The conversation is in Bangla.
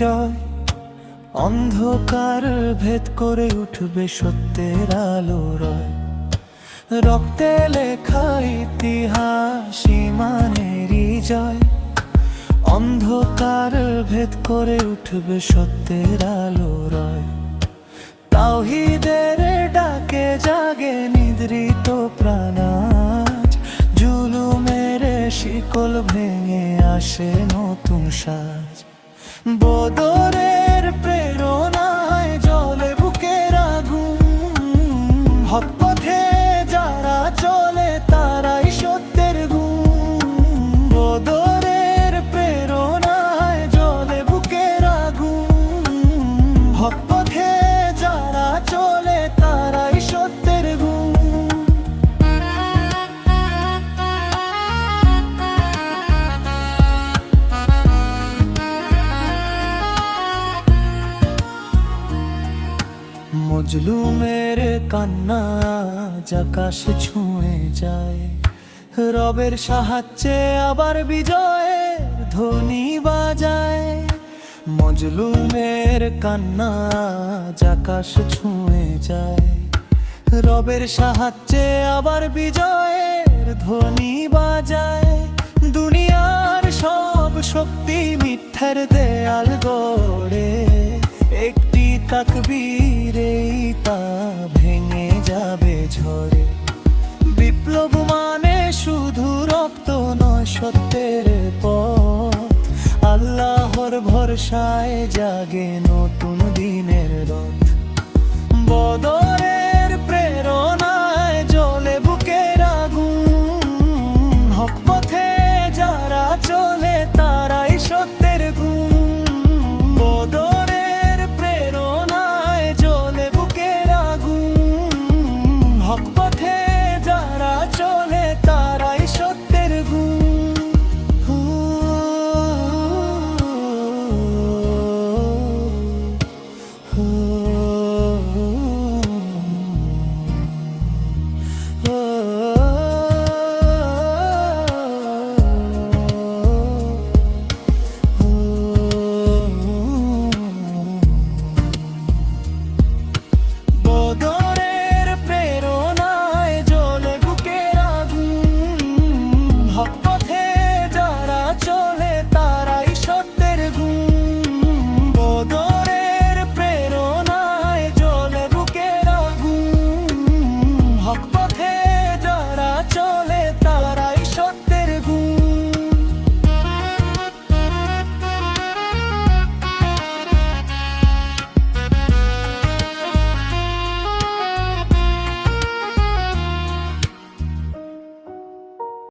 বিজয়, অন্ধকার ভেদ করে উঠবে সত্যের আলো রয়। রক্তে লেখা ইতিহাস ইমানেরই জয়, অন্ধকার ভেদ করে উঠবে সত্যের আলো রয়। তাওহীদের ডাকে জাগে নিদ্রিত প্রাণ আজ, জুলুমের শিকল ভেঙে আসে নতুন সাজ। বদরের প্রেরণায় জ্বলে বুকের আগুন, হক পথে যারা চলে তারাই সত্যের গুণ। বদরের প্রেরণায় জ্বলে বুকের আগুন, হক পথে যারা চলে তারাই সত্যের গুণ। মজলুমের কান্না আকাশ ছুঁয়ে যায়, রবের সাহায্যে আবার বিজয়ের ধ্বনি বাজায়। মজলুমের কান্না আকাশ ছুঁয়ে যায়, রবের সাহায্যে আবার বিজয়ের ধ্বনি বাজায়। দুনিয়ার সব শক্তি মিথ্যার দেয়াল গড়ে, একটি তাকবীরেই তা ভেঙে যাবে ঝড়ে। বিপ্লব মানে শুধু রক্ত নয়, সত্যের পথ। আল্লাহর ভরসায় জাগে নতুন দিনের রথ। বদরে